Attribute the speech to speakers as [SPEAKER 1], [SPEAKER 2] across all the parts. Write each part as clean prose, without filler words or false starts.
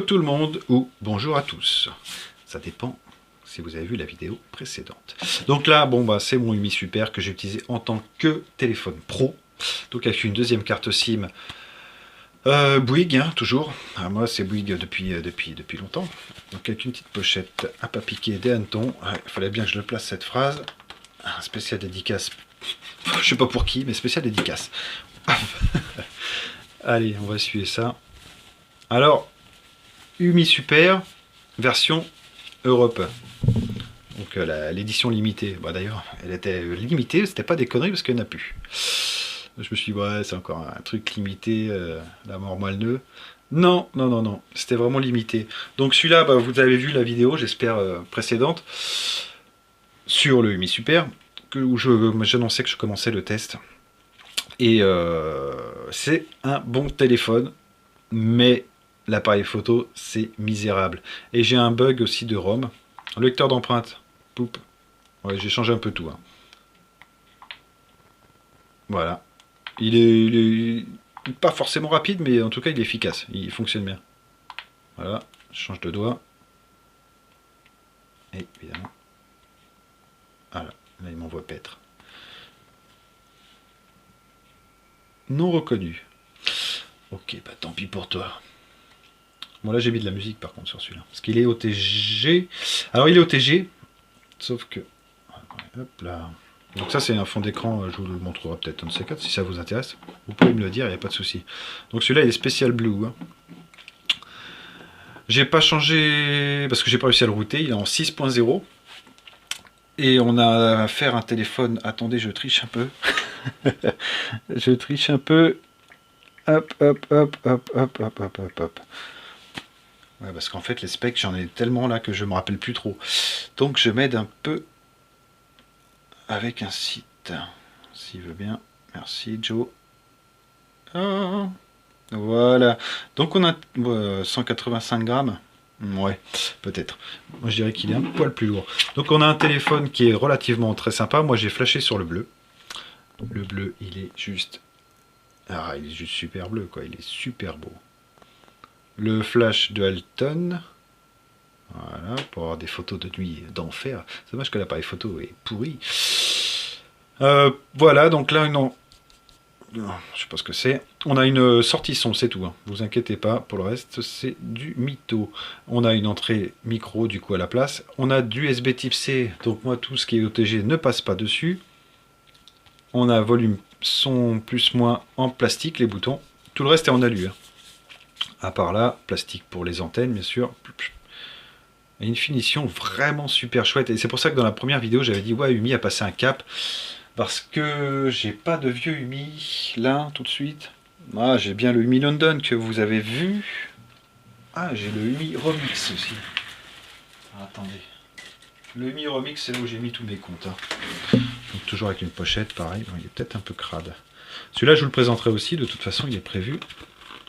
[SPEAKER 1] tout le monde ou bonjour à tous. Ça dépend si vous avez vu la vidéo précédente. Donc là, bon bah c'est mon UMI Super que j'ai utilisé en tant que téléphone pro. Donc avec une deuxième carte SIM Bouygues, hein, toujours. Ah, moi c'est Bouygues depuis longtemps. Donc avec une petite pochette à pas piquer des hannetons. Il fallait bien que je le place cette phrase. Un spécial dédicace. Je sais pas pour qui, mais spécial dédicace. Allez, on va essuyer ça. Alors, UMI Super, version Europe. Donc l'édition limitée. Bah, d'ailleurs, elle était limitée, c'était pas des conneries parce qu'il n'y en a plus. Je me suis dit, ouais, c'est encore un truc limité, la mort moi le nœud. Non, non, non, non, c'était vraiment limité. Donc celui-là, bah, vous avez vu la vidéo, j'espère, précédente, sur le UMI Super, où j'annonçais que je commençais le test. Et c'est un bon téléphone, mais l'appareil photo, c'est misérable. Et j'ai un bug aussi de ROM. Le lecteur d'empreinte, poup. Ouais, j'ai changé un peu tout. Hein. Voilà. Il est pas forcément rapide, mais en tout cas, il est efficace. Il fonctionne bien. Voilà. Je change de doigt. Et évidemment. Voilà. Là, il m'envoie paître. Non reconnu. Ok, bah tant pis pour toi. Bon là j'ai mis de la musique par contre sur celui-là. Parce qu'il est OTG. Alors il est OTG. Sauf que... Hop là. Donc ça c'est un fond d'écran, je vous le montrerai peut-être un de ces quatre si ça vous intéresse. Vous pouvez me le dire, il n'y a pas de souci. Donc celui-là il est spécial blue. Hein. J'ai pas changé parce que j'ai pas réussi à le router, il est en 6.0. Et on a à faire un téléphone. Attendez, je triche un peu. Je triche un peu. Hop, hop, hop, hop, hop, hop, hop, hop, hop. Ouais, parce qu'en fait, les specs, j'en ai tellement là que je me rappelle plus trop. Donc, je m'aide un peu avec un site. S'il veut bien. Merci, Joe. Oh, voilà. Donc, on a 185 grammes. Ouais, peut-être. Moi, je dirais qu'il est un poil plus lourd. Donc, on a un téléphone qui est relativement très sympa. Moi, j'ai flashé sur le bleu. Le bleu, il est juste... Ah, il est juste super bleu, quoi. Il est super beau. Le flash de Halton. Voilà, pour avoir des photos de nuit d'enfer. C'est dommage que l'appareil photo est pourri. Voilà, donc là, non. Je sais pas ce que c'est. On a une sortie son, c'est tout. Hein. Vous inquiétez pas, pour le reste, c'est du mytho. On a une entrée micro, du coup, à la place. On a du USB type C. Donc moi, tout ce qui est OTG ne passe pas dessus. On a volume son plus moins en plastique, les boutons. Tout le reste est en alu. Hein. À part là, plastique pour les antennes, bien sûr. Et une finition vraiment super chouette. Et c'est pour ça que dans la première vidéo, j'avais dit, ouais, UMI a passé un cap. Parce que j'ai pas de vieux UMI, là, tout de suite. Ah, j'ai bien le UMI London que vous avez vu. Ah, j'ai le UMI Remix aussi. Ah, attendez. Le UMI Remix, c'est là où j'ai mis tous mes comptes. Hein. Donc, toujours avec une pochette, pareil. Bon, il est peut-être un peu crade. Celui-là, je vous le présenterai aussi. De toute façon, il est prévu.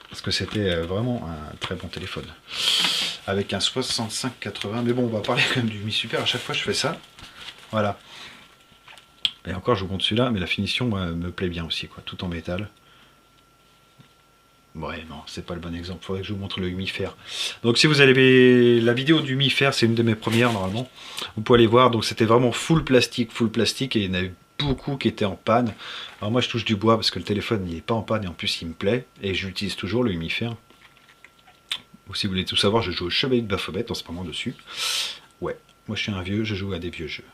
[SPEAKER 1] Parce que c'était vraiment un très bon téléphone. Avec un 6580. Mais bon, on va parler quand même du UMI Super. À chaque fois, je fais ça. Voilà. Et encore, je vous montre celui-là. Mais la finition, moi, me plaît bien aussi. Quoi. Tout en métal. Ouais, non, c'est pas le bon exemple. Il faudrait que je vous montre le UMI Fair. Donc, si vous avez la vidéo du UMI Fair, c'est une de mes premières, normalement. Vous pouvez aller voir. Donc, c'était vraiment full plastique. Et il y en a eu beaucoup qui étaient en panne. Alors, moi, je touche du bois parce que le téléphone, il n'est pas en panne. Et en plus, il me plaît. Et j'utilise toujours le UMI Fair. Ou si vous voulez tout savoir, je joue au Chevalier de Baphomet en ce moment dessus. Ouais, moi, je suis un vieux. Je joue à des vieux jeux.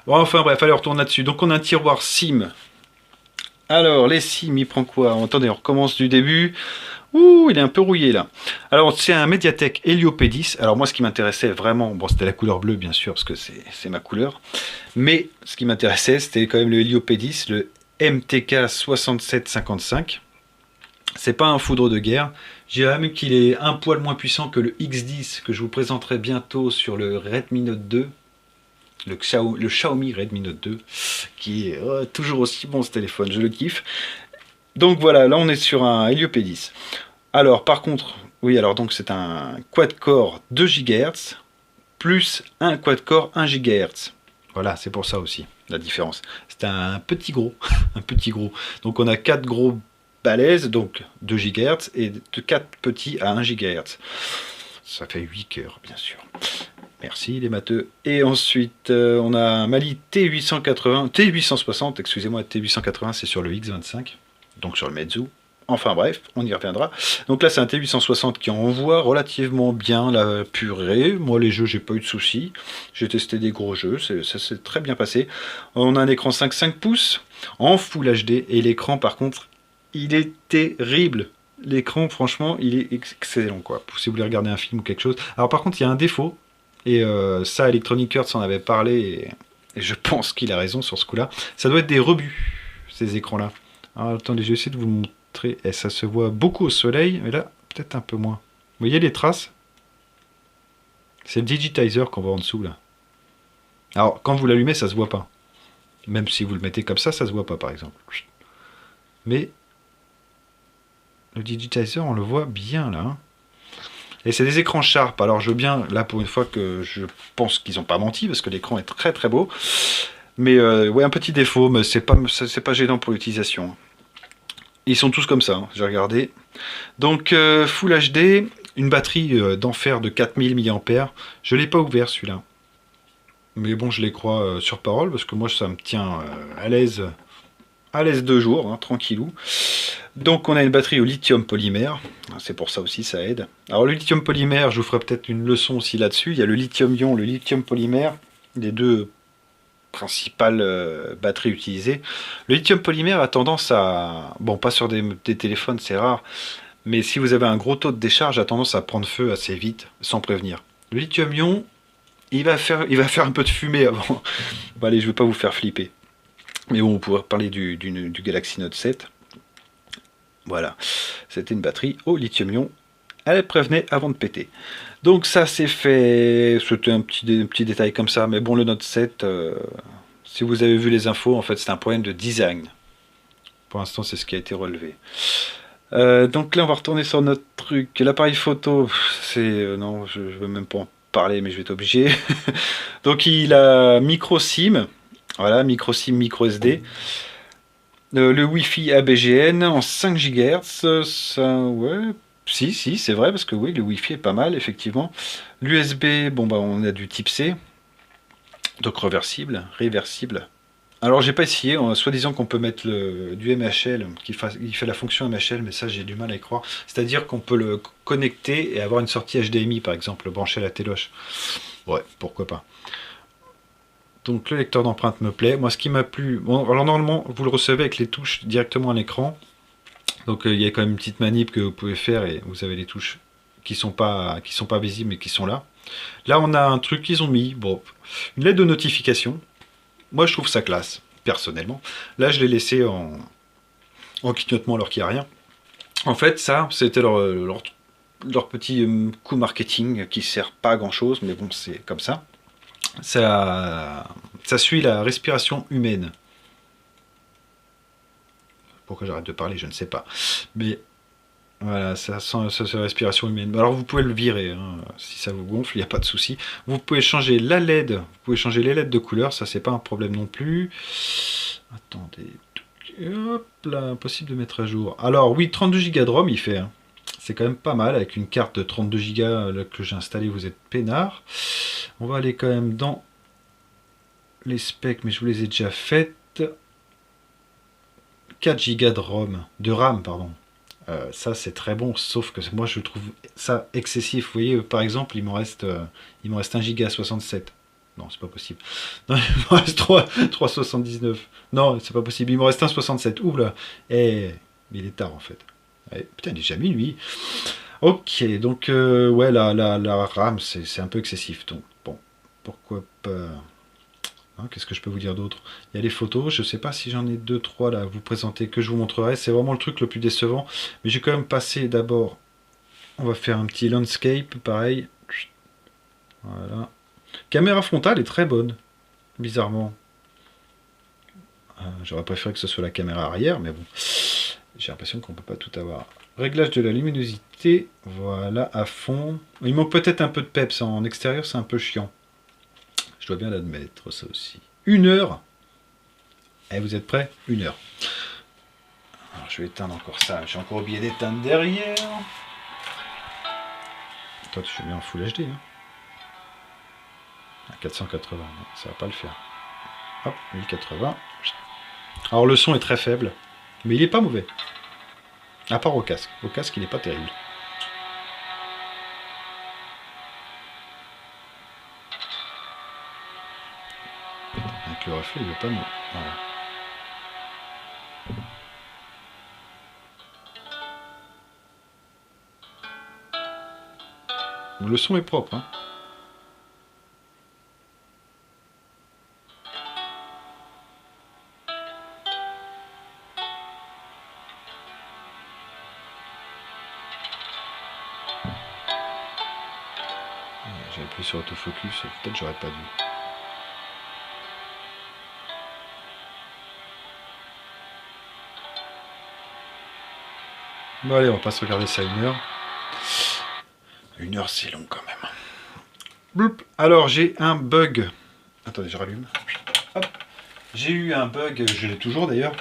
[SPEAKER 1] Bon, enfin, bref, allez, on retourne là-dessus. Donc, on a un tiroir SIM. Alors, les SIM, il prend quoi? Attendez, on recommence du début. Ouh, il est un peu rouillé, là. Alors, c'est un Mediatek Helio P10. Alors, moi, ce qui m'intéressait vraiment, bon, c'était la couleur bleue, bien sûr, parce que c'est ma couleur. Mais, ce qui m'intéressait, c'était quand même le Helio P10, le MTK 6755. C'est pas un foudre de guerre. Je dirais même qu'il est un poil moins puissant que le X10, que je vous présenterai bientôt sur le Redmi Note 2. Le Xiaomi Redmi Note 2, qui est toujours aussi bon ce téléphone, je le kiffe. Donc voilà, là on est sur un Helio P10. Alors par contre, oui, alors donc c'est un quad-core 2 GHz, plus un quad-core 1 GHz. Voilà, c'est pour ça aussi, la différence. C'est un petit gros, un petit gros. Donc on a 4 gros balèze, donc 2 GHz, et de 4 petits à 1 GHz. Ça fait 8 cœurs, bien sûr. Merci les matheux. Et ensuite, on a un Mali T860, excusez-moi, T880, c'est sur le X25, donc sur le Meizu. Enfin bref, on y reviendra. Donc là, c'est un T860 qui envoie relativement bien la purée. Moi, les jeux, j'ai pas eu de soucis. J'ai testé des gros jeux, ça s'est très bien passé. On a un écran 5,5 pouces en Full HD, et l'écran, par contre, il est terrible. L'écran, franchement, il est excellent, quoi. Si vous voulez regarder un film ou quelque chose. Alors par contre, il y a un défaut. Et ça, Electronic Arts en avait parlé, et je pense qu'il a raison sur ce coup-là. Ça doit être des rebuts, ces écrans-là. Alors attendez, je vais essayer de vous le montrer. Et ça se voit beaucoup au soleil, mais là, peut-être un peu moins. Vous voyez les traces? C'est le digitizer qu'on voit en dessous, là. Alors, quand vous l'allumez, ça se voit pas. Même si vous le mettez comme ça se voit pas, par exemple. Mais le digitizer, on le voit bien, là. Et c'est des écrans Sharp. Alors je veux bien, là pour une fois que je pense qu'ils n'ont pas menti, parce que l'écran est très très beau. Mais ouais, un petit défaut, mais c'est pas gênant pour l'utilisation. Ils sont tous comme ça, hein, j'ai regardé. Donc Full HD, une batterie d'enfer de 4000 mAh. Je ne l'ai pas ouvert celui-là. Mais bon, je les crois sur parole, parce que moi ça me tient à l'aise 2 jours, hein, tranquillou. Donc on a une batterie au lithium polymère, c'est pour ça aussi ça aide. Alors le lithium polymère, je vous ferai peut-être une leçon aussi là-dessus. Il y a le lithium-ion, le lithium polymère, les deux principales batteries utilisées. Le lithium polymère a tendance à, bon pas sur des téléphones c'est rare, mais si vous avez un gros taux de décharge, a tendance à prendre feu assez vite, sans prévenir. Le lithium-ion, il va faire un peu de fumée avant. Bon allez, je ne vais pas vous faire flipper. Mais bon, on pourrait parler du Galaxy Note 7. Voilà, c'était une batterie au lithium-ion. Elle prévenait avant de péter. Donc ça c'est fait, c'était un petit détail comme ça. Mais bon, le Note 7, si vous avez vu les infos, en fait c'est un problème de design. Pour l'instant c'est ce qui a été relevé. Donc là on va retourner sur notre truc. L'appareil photo, c'est... non, je ne veux même pas en parler, mais je vais être obligé. Donc il a micro SIM. Voilà, micro SIM, micro SD. Le Wi-Fi ABGN en 5 GHz, ça, ouais, si, c'est vrai, parce que oui, le Wi-Fi est pas mal, effectivement. L'USB, bon, bah, on a du type C, donc réversible. Alors, j'ai pas essayé, soi-disant qu'on peut mettre du MHL, il fait la fonction MHL, mais ça, j'ai du mal à y croire. C'est-à-dire qu'on peut le connecter et avoir une sortie HDMI, par exemple, brancher à la téloche. Ouais, pourquoi pas. Donc le lecteur d'empreintes me plaît. Moi, ce qui m'a plu... Bon, alors normalement, vous le recevez avec les touches directement à l'écran. Donc il y a quand même une petite manip que vous pouvez faire et vous avez les touches qui sont pas visibles mais qui sont là. Là, on a un truc qu'ils ont mis. Bon, une lettre de notification. Moi, je trouve ça classe, personnellement. Là, je l'ai laissé en clignotement alors qu'il n'y a rien. En fait, ça, c'était leur petit coup marketing qui sert pas à grand-chose, mais bon, c'est comme ça. Ça suit la respiration humaine. Pourquoi j'arrête de parler, je ne sais pas. Mais voilà, ça sent la respiration humaine. Alors vous pouvez le virer, hein, si ça vous gonfle, il n'y a pas de souci. Vous pouvez changer la LED, vous pouvez changer les LED de couleur, ça c'est pas un problème non plus. Attendez, hop là, impossible de mettre à jour. Alors oui, 32 Go de ROM il fait. Hein. C'est quand même pas mal, avec une carte de 32 Go que j'ai installée, vous êtes peinard. On va aller quand même dans les specs, mais je vous les ai déjà faites. 4 Go de RAM, pardon. Ça c'est très bon, sauf que moi je trouve ça excessif. Vous voyez, par exemple, il me reste 1 Go 67. Non, c'est pas possible. Non, il me reste 3,79. Non, c'est pas possible. Il me reste 1,67. Oula. Mais il est tard en fait. Putain, il est déjà minuit. Ok, donc ouais, la RAM c'est un peu excessif. Donc bon, pourquoi pas. Hein, qu'est-ce que je peux vous dire d'autre? Il y a les photos, je ne sais pas si j'en ai 2-3 là à vous présenter que je vous montrerai. C'est vraiment le truc le plus décevant. Mais j'ai quand même passé d'abord. On va faire un petit landscape, pareil. Voilà. Caméra frontale est très bonne, bizarrement. J'aurais préféré que ce soit la caméra arrière, mais bon. J'ai l'impression qu'on ne peut pas tout avoir. Réglage de la luminosité, voilà, à fond. Il manque peut-être un peu de peps. En extérieur, c'est un peu chiant. Je dois bien l'admettre, ça aussi. 1 heure. Et vous êtes prêts? 1 heure. Alors, je vais éteindre encore ça. J'ai encore oublié d'éteindre derrière. Toi, tu fais bien en Full HD. Hein. À 480, non, ça va pas le faire. Hop, 1080. Alors le son est très faible, mais il est pas mauvais. À part au casque. Au casque, il est pas terrible. Avec le reflet, il veut pas nous. Voilà. Le son est propre, hein. J'ai appuyé sur autofocus, peut-être j'aurais pas dû. Bon allez, on va pas se regarder ça 1 heure. 1 heure c'est long quand même. Bloup. Alors j'ai un bug. Attendez, je rallume. Hop. J'ai eu un bug, je l'ai toujours d'ailleurs.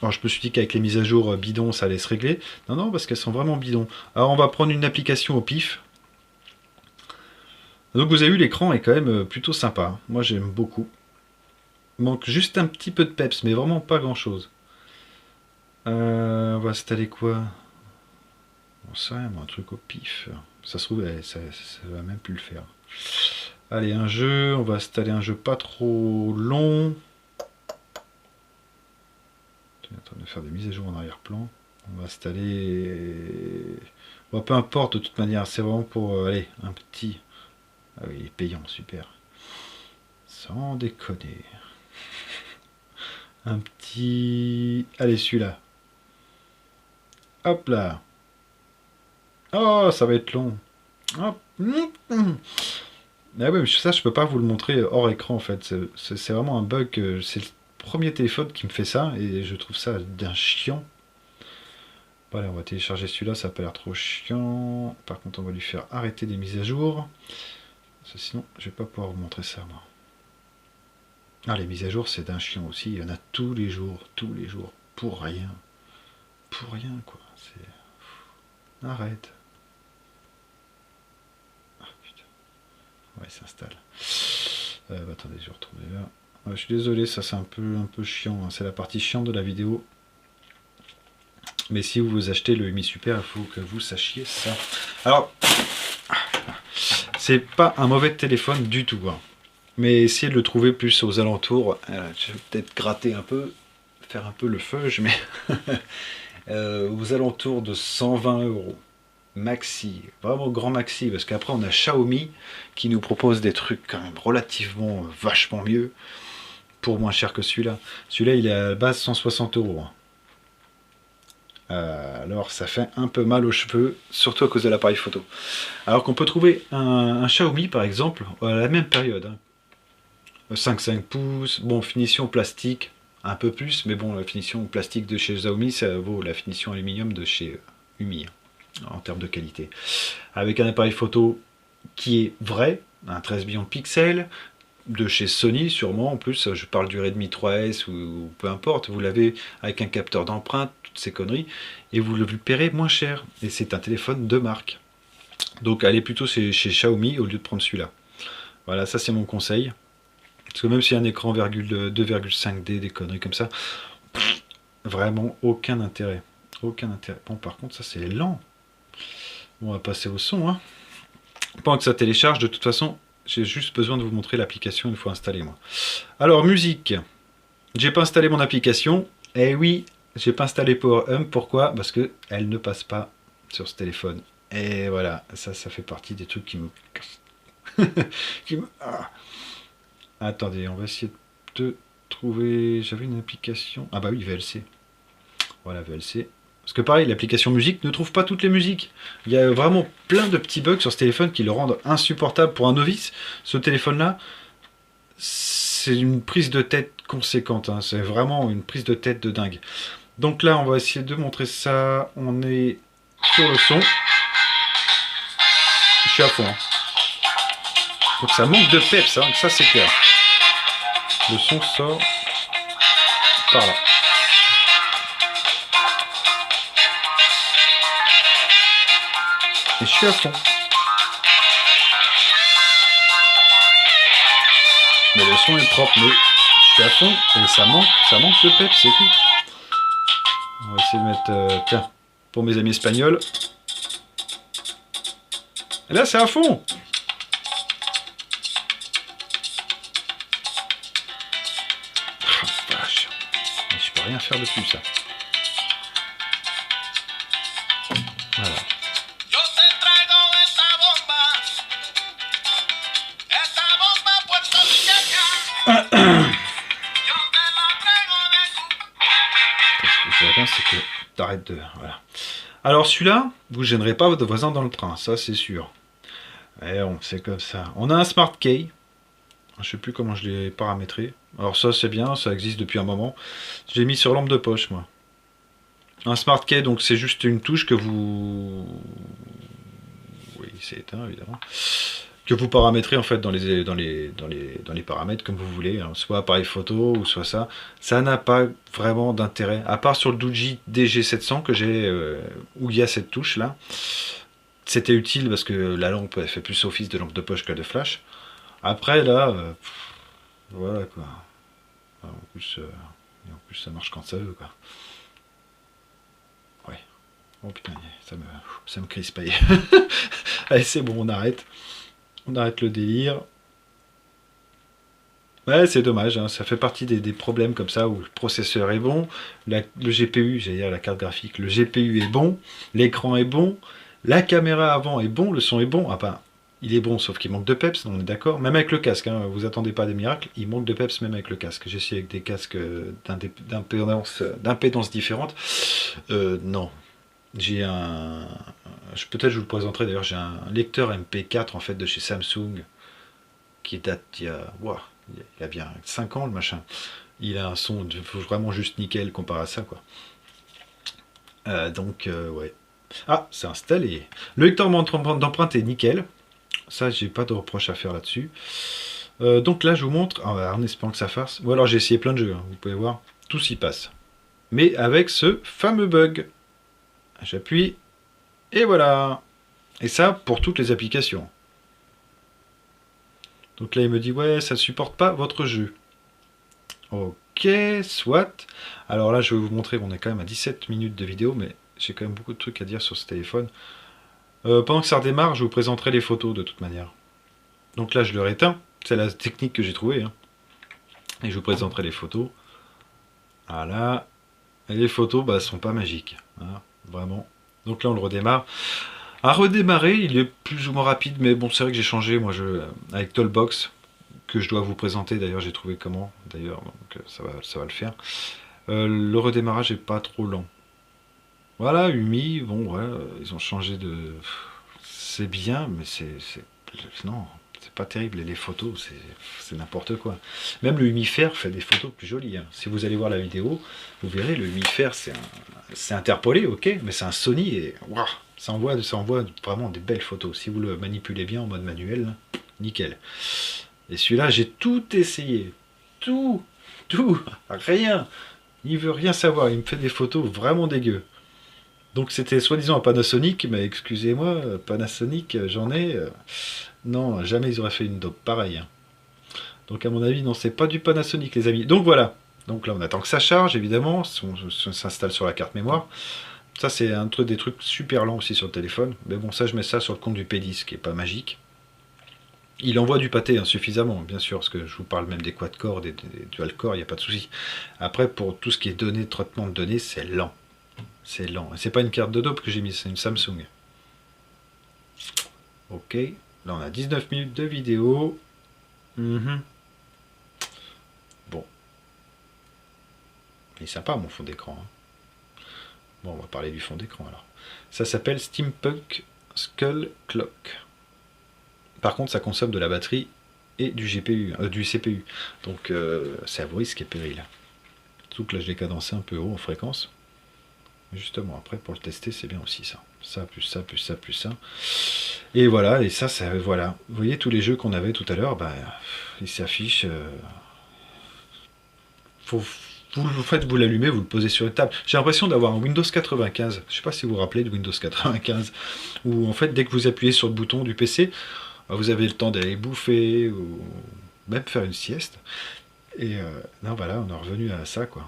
[SPEAKER 1] Alors je me suis dit qu'avec les mises à jour bidons ça allait se régler. Non, non, parce qu'elles sont vraiment bidons. Alors on va prendre une application au pif. Donc vous avez vu, l'écran est quand même plutôt sympa. Moi j'aime beaucoup. Il manque juste un petit peu de peps, mais vraiment pas grand chose. On va installer quoi? On sait rien, un truc au pif. Ça se trouve, ça va même plus le faire. Allez, un jeu. On va installer un jeu pas trop long. On est en train de faire des mises à jour en arrière-plan. On va installer... Bon, peu importe, de toute manière, c'est vraiment pour... allez, un petit... Ah oui, il est payant, super. Sans déconner. Un petit... Allez, celui-là. Hop là. Oh, ça va être long. Hop. Ah ouais, mais ça, je peux pas vous le montrer hors écran, en fait. C'est vraiment un bug. C'est le premier téléphone qui me fait ça, et je trouve ça d'un chiant. Bon, allez, on va télécharger celui-là, ça n'a pas l'air trop chiant. Par contre, on va lui faire arrêter des mises à jour. Parce que sinon, je vais pas pouvoir vous montrer ça, moi. Ah, les mises à jour, c'est d'un chiant aussi. Il y en a tous les jours, pour rien. Pour rien, quoi. C'est... Arrête. Ah, putain. Ouais, il s'installe. Attendez, je vais retrouver là. Je suis désolé, ça c'est un peu chiant. Hein. C'est la partie chiante de la vidéo. Mais si vous achetez le Mi Super, il faut que vous sachiez ça. Alors, c'est pas un mauvais téléphone du tout. Hein. Mais essayez de le trouver plus aux alentours. Je vais peut-être gratter un peu, faire un peu le feuge, mais aux alentours de 120 €. Maxi, vraiment grand maxi, parce qu'après on a Xiaomi qui nous propose des trucs quand même relativement vachement mieux pour moins cher que celui-là. Celui-là il est à la base 160 €. Hein. Alors ça fait un peu mal aux cheveux, surtout à cause de l'appareil photo. Alors qu'on peut trouver un Xiaomi par exemple à la même période. Hein. 5,5 pouces, bon finition plastique, un peu plus, mais bon la finition plastique de chez Xiaomi ça vaut la finition aluminium de chez Umi. Hein. En termes de qualité. Avec un appareil photo qui est vrai, un 13 millions de pixels, de chez Sony sûrement, en plus je parle du Redmi 3S ou peu importe, vous l'avez avec un capteur d'empreinte, toutes ces conneries, et vous le paierez moins cher, et c'est un téléphone de marque. Donc allez plutôt chez Xiaomi au lieu de prendre celui-là. Voilà, ça c'est mon conseil. Parce que même s'il y a un écran 2,5D, des conneries comme ça, vraiment aucun intérêt. Aucun intérêt. Bon par contre ça c'est lent. Bon, on va passer au son. Hein. Pendant que ça télécharge, de toute façon, j'ai juste besoin de vous montrer l'application une fois installée, moi. Alors, musique. J'ai pas installé mon application. Eh oui, j'ai pas installé PowerHum. Pourquoi? Parce que elle ne passe pas sur ce téléphone. Et voilà, ça fait partie des trucs qui me cassent. Ah. Attendez, on va essayer de trouver... J'avais une application... Ah bah oui, VLC. Voilà, VLC. Parce que pareil, l'application musique ne trouve pas toutes les musiques. Il y a vraiment plein de petits bugs sur ce téléphone qui le rendent insupportable pour un novice. Ce téléphone-là, c'est une prise de tête conséquente. Hein. C'est vraiment une prise de tête de dingue. Donc là, on va essayer de montrer ça. On est sur le son. Je suis à fond. Hein. Donc ça manque de peps, hein. Ça c'est clair. Le son sort par là. et je suis à fond. Mais le son est propre, mais je suis à fond et ça manque de peps, c'est tout. On va essayer de mettre, tiens, pour mes amis espagnols. Et là, c'est à fond. Oh, vache. Je peux rien faire de plus, ça. Voilà. Ce que je c'est que t'arrêtes de... Voilà. Alors celui-là, vous ne gênerez pas votre voisin dans le train, ça c'est sûr. Et on c'est comme ça. On a un Smart Key. Je sais plus comment je l'ai paramétré. Alors ça c'est bien, ça existe depuis un moment. Je l'ai mis sur lampe de poche moi. Un Smart Key, donc c'est juste une touche que vous... Oui, c'est éteint évidemment. Que vous paramétrez en fait dans les paramètres comme vous voulez, hein, soit appareil photo ou soit ça. Ça n'a pas vraiment d'intérêt, à part sur le Doogee DG700 que j'ai, où il y a cette touche là. C'était utile parce que la lampe elle fait plus office de lampe de poche que de flash. Après là, voilà quoi. En plus ça marche quand ça veut quoi. Ouais. Oh putain, ça me crispaille. Allez c'est bon, on arrête. On arrête le délire. Ouais, c'est dommage, hein. Ça fait partie des problèmes comme ça où le processeur est bon, le GPU, j'allais dire la carte graphique, le GPU est bon, l'écran est bon, la caméra avant est bon, le son est bon. Enfin, il est bon, sauf qu'il manque de peps, on est d'accord. Même avec le casque, hein, vous attendez pas des miracles, il manque de peps même avec le casque. J'ai essayé avec des casques d'impédance différentes. Non. J'ai un... Peut-être je vous le présenterai d'ailleurs, j'ai un lecteur MP4 en fait de chez Samsung qui date il y a bien 5 ans le machin. Il a un son vraiment juste nickel comparé à ça quoi. Ouais. Ah, c'est installé. Le lecteur d'empreinte est nickel. Ça, j'ai pas de reproche à faire là-dessus. Donc là, je vous montre, en espérant que ça fasse. Ou alors j'ai essayé plein de jeux, hein, vous pouvez voir, tout s'y passe. Mais avec ce fameux bug. J'appuie, et voilà. Et ça, pour toutes les applications. Donc là, il me dit, ouais, ça ne supporte pas votre jeu. Ok, soit. Alors là, je vais vous montrer, on est quand même à 17 minutes de vidéo, mais j'ai quand même beaucoup de trucs à dire sur ce téléphone. Pendant que ça redémarre, je vous présenterai les photos de toute manière. Donc là, je le réteins. C'est la technique que j'ai trouvée. Hein. Et je vous présenterai les photos. Voilà. Et les photos, bah, sont pas magiques. Hein, vraiment. Donc là, on le redémarre. À redémarrer, il est plus ou moins rapide, mais bon, c'est vrai que j'ai changé, moi, avec Tollbox, que je dois vous présenter, d'ailleurs, j'ai trouvé comment, d'ailleurs, donc ça va le faire. Le redémarrage est pas trop lent. Voilà, Umi, bon, ouais, ils ont changé de... C'est bien, mais non, c'est pas terrible, et les photos, c'est n'importe quoi. Même le Humifair fait des photos plus jolies. Hein. Si vous allez voir la vidéo, vous verrez, le Humifair, c'est interpolé, ok, mais c'est un Sony, et waouh, ça envoie vraiment des belles photos. Si vous le manipulez bien en mode manuel, nickel. Et celui-là, j'ai tout essayé. Tout, rien. Il veut rien savoir, il me fait des photos vraiment dégueu. Donc c'était soi-disant un Panasonic, mais excusez-moi, Panasonic, j'en ai... non, jamais ils auraient fait une dope pareille. Hein. Donc à mon avis, non, c'est pas du Panasonic, les amis. Donc voilà. Donc là, on attend que ça charge, évidemment. On s'installe sur la carte mémoire. Ça, c'est des trucs super lents aussi sur le téléphone. Mais bon, ça, je mets ça sur le compte du P10, qui est pas magique. Il envoie du pâté hein, suffisamment, bien sûr, parce que je vous parle même des quad-core, des dual-core, il n'y a pas de souci. Après, pour tout ce qui est données, traitement de données, c'est lent. C'est lent. Et c'est pas une carte de dope que j'ai mise, c'est une Samsung. Ok. Là, on a 19 minutes de vidéo. Bon. Il est sympa, mon fond d'écran. Hein. Bon, on va parler du fond d'écran, alors. Ça s'appelle Steampunk Skull Clock. Par contre, ça consomme de la batterie et du CPU. Donc, c'est à vos risques et périls. Surtout que là, je l'ai cadencé un peu haut en fréquence. Justement, après, pour le tester, c'est bien aussi ça. Ça, plus ça, plus ça, plus ça. Et voilà, et ça, voilà. Vous voyez, tous les jeux qu'on avait tout à l'heure, bah, ils s'affichent. Faut vous l'allumez, vous le posez sur une table. J'ai l'impression d'avoir un Windows 95. Je sais pas si vous vous rappelez de Windows 95, où en fait, dès que vous appuyez sur le bouton du PC, vous avez le temps d'aller bouffer ou même faire une sieste. Et non, voilà, on est revenu à ça, quoi.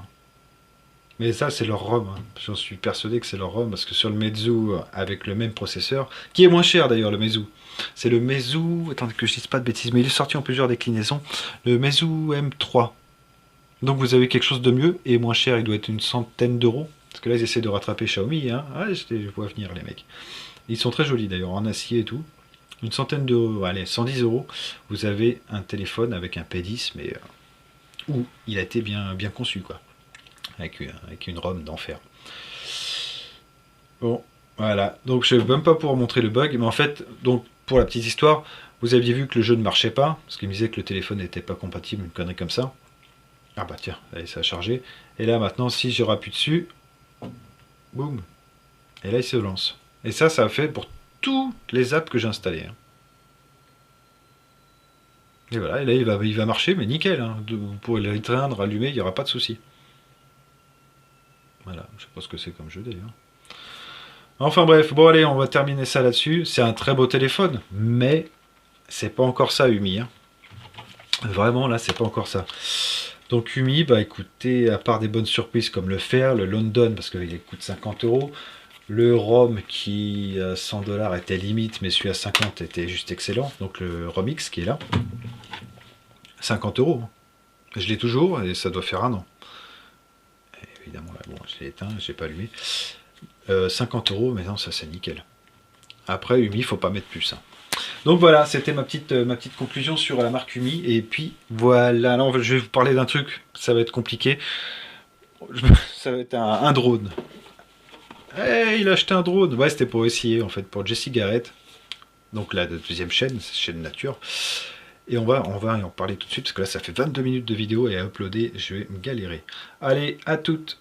[SPEAKER 1] Mais ça, c'est leur ROM, hein. J'en suis persuadé que c'est leur ROM, parce que sur le Meizu, avec le même processeur, qui est moins cher d'ailleurs, le Meizu. C'est le Meizu, attendez que je dise pas de bêtises, mais il est sorti en plusieurs déclinaisons. Le Meizu M3. Donc vous avez quelque chose de mieux et moins cher, il doit être une centaine d'euros. Parce que là, ils essaient de rattraper Xiaomi, hein. Ah, je vois venir les mecs. Ils sont très jolis d'ailleurs, en acier et tout. Une centaine d'euros, allez, 110 euros. Vous avez un téléphone avec un P10, mais où il a été bien conçu, quoi. Avec une ROM d'enfer. Bon, voilà. Donc je ne vais même pas pouvoir montrer le bug, mais en fait, donc pour la petite histoire, vous aviez vu que le jeu ne marchait pas, parce qu'il me disait que le téléphone n'était pas compatible, une connerie comme ça. Ah bah tiens, allez, ça a chargé. Et là maintenant, si je rappuie dessus, boum, et là il se lance. Et ça a fait pour toutes les apps que j'ai installées, hein. Et voilà, et là il va marcher, mais nickel, hein. Vous pourrez l'éteindre, allumer, il n'y aura pas de souci. Voilà, je sais pas ce que c'est comme jeu d'ailleurs. Enfin bref, bon allez, on va terminer ça là-dessus. C'est un très beau téléphone, mais c'est pas encore ça, Umi, hein. Vraiment, là, c'est pas encore ça. Donc Umi, bah écoutez, à part des bonnes surprises comme le Fair, le London, parce qu'il coûte 50 euros, le ROM qui à 100 dollars était limite, mais celui à 50 était juste excellent. Donc le ROM X qui est là, 50 euros. Je l'ai toujours et ça doit faire un an. Et évidemment, là, bon, je l'ai éteint, je l'ai pas allumé. 50 euros, mais non, ça c'est nickel. Après, Umi, faut pas mettre plus, hein. Donc voilà, c'était ma petite conclusion sur la marque Umi. Et puis voilà, là je vais vous parler d'un truc, ça va être compliqué. Ça va être un drone. Hey, il a acheté un drone. Ouais, c'était pour essayer en fait, pour Jessie Garrett. Donc la deuxième chaîne, c'est chaîne nature. Et on va en parler tout de suite, parce que là ça fait 22 minutes de vidéo et à uploader, je vais me galérer. Allez, à toutes.